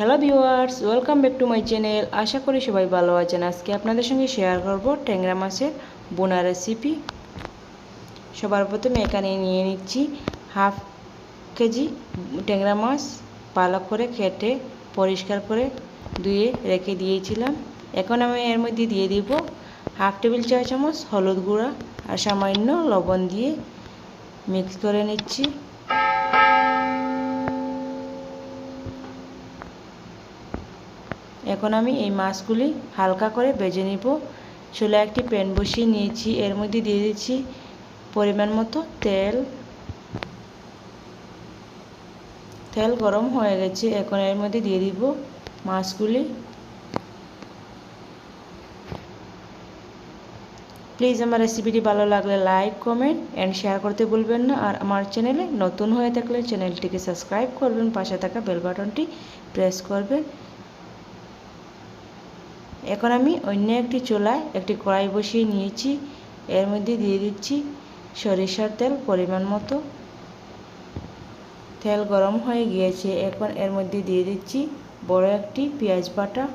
Hello viewers, welcome back to my channel. আশা করি সবাই ভালো আছেন। আজকে আপনাদের সঙ্গে শেয়ার করব ট্যাংরা মাছের বোনা রেসিপি। সবার প্রথমে এখানে নিয়ে নিচ্ছি হাফ কেজি ট্যাংরা মাছ। ভালো করে কেটে পরিষ্কার করে ধুয়ে রেখে দিয়েছিলাম। এখন আমি এর মধ্যে দিয়ে দিব হাফ টেবিল চা চামচ হলুদ গুঁড়া আর সামান্য লবণ দিয়ে মিক্স করে নিচ্ছি। এখন আমি এই মাছগুলি হালকা করে ভেজে নিব। চুলায় একটি প্যান বসিয়ে নিয়েছি, এর মধ্যে দিয়ে দিচ্ছি পরিমাণ মতো তেল। তেল গরম হয়ে গেছে, এখন এর মধ্যে দিয়ে দিব মাছগুলি। প্লিজ আমার রেসিপিটি ভালো লাগলে লাইক, কমেন্ট অ্যান্ড শেয়ার করতে ভুলবেন না। আর আমার চ্যানেলে নতুন হয়ে থাকলে চ্যানেলটিকে সাবস্ক্রাইব করবেন, পাশে থাকা বেল বাটনটি প্রেস করবেন। এখন আমি অন্য একটি চুলায় একটি কড়াই বসিয়ে নিয়েছি, এর মধ্যে দিয়ে দিচ্ছি সরিষার তেল পরিমাণ মতো। তেল গরম হয়ে গিয়েছে, এখন এর মধ্যে দিয়ে দিচ্ছি বড় একটি পেঁয়াজ বাটা।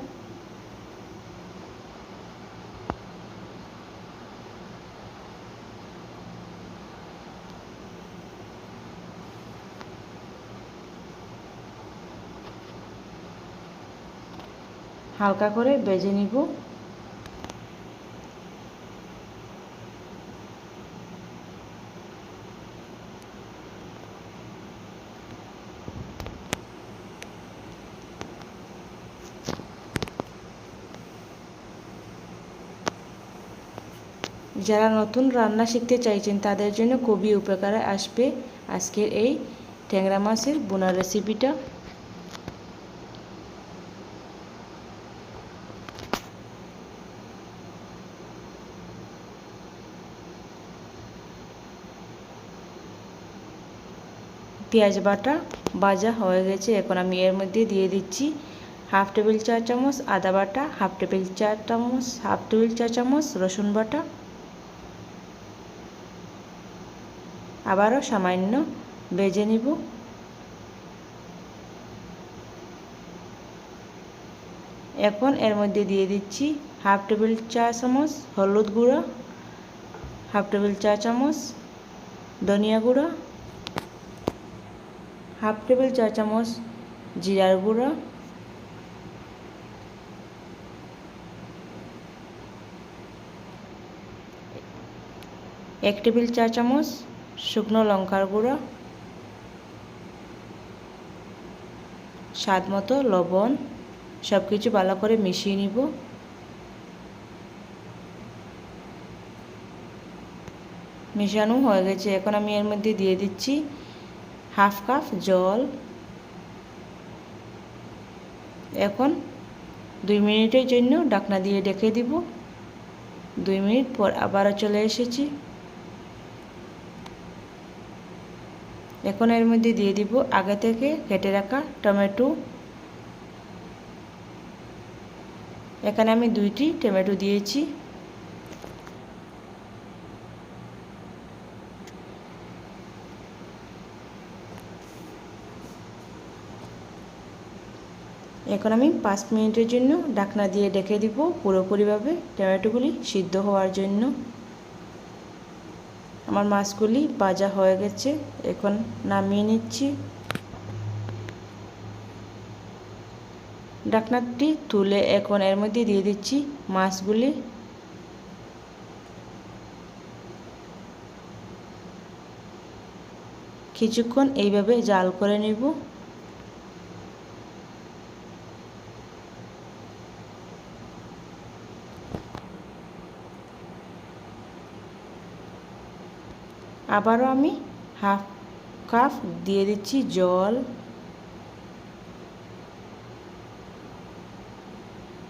হালকা করে ভেজে নিব। যারা নতুন রান্না শিখতে চাইছেন তাদের জন্য খুবই উপকারে আসবে আজকের এই ট্যাংরা মাছের বোনা রেসিপিটা। পেঁয়াজ বাটা ভাজা হয়ে গেছে, এখন আমি এর মধ্যে দিয়ে দিচ্ছি হাফ টেবিল চা চামচ আদা বাটা, হাফ টেবিল চা চামচ রসুন বাটা, আবারও সামান্য ভেজে নিব। এখন এর মধ্যে দিয়ে দিচ্ছি হাফ টেবিল চা চামচ হলুদ গুঁড়া, হাফ টেবিল চা চামচ ধনিয়া গুঁড়া, হাফ টেবিল চা চামচ জিরার গুঁড়া, এক টেবিল চা চামচ শুকনো লঙ্কার গুঁড়া, স্বাদ মতো লবণ। সব কিছু ভালো করে মিশিয়ে নিব। মিশানো হয়ে গেছে, এখন আমি এর মধ্যে দিয়ে দিচ্ছি হাফ কাপ জল। এখন 2 মিনিটের জন্য ঢাকনা দিয়ে ঢেকে দিব। 2 মিনিট পর আবারও চলে এসেছি। এখন এর মধ্যে দিয়ে দিব আগে থেকে কেটে রাখা টমেটো। এখানে আমি 2টি টমেটো দিয়েছি। এখন আমি 5 মিনিটের জন্য ঢাকনা দিয়ে ঢেকে দিব পুরোপুরিভাবে টমেটোগুলি সিদ্ধ হওয়ার জন্য। আমার মাছগুলি ভাজা হয়ে গেছে, এখন নামিয়ে নিচ্ছি। ঢাকনাটি তুলে এখন এর মধ্যে দিয়ে দিচ্ছি মাছগুলি। কিছুক্ষণ এইভাবে জাল করে নেব। আবারও আমি হাফ কাপ দিয়ে দিচ্ছি জল।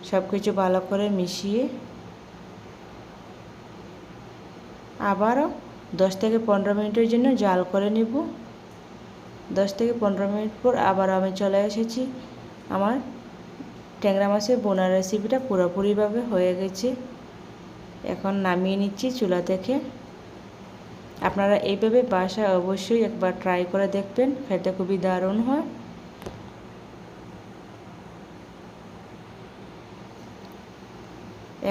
সব কিছু ভালো করে মিশিয়ে আবারও 10 থেকে 15 মিনিটের জন্য জাল করে নেব। 10 থেকে 15 মিনিট পর আবার আমি চলে এসেছি। আমার ট্যাংরা মাছের বোনা রেসিপিটা পুরোপুরিভাবে হয়ে গেছে। এখন নামিয়ে নিচ্ছি চুলা থেকে। আপনারা এইভাবে বাসায় অবশ্যই একবার ট্রাই করে দেখবেন, খেতে খুবই দারুণ হয়।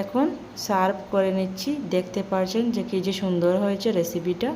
এখন সার্ভ করে নিচ্ছি। দেখতে পাচ্ছেন যে কি যে সুন্দর হয়েছে রেসিপিটা।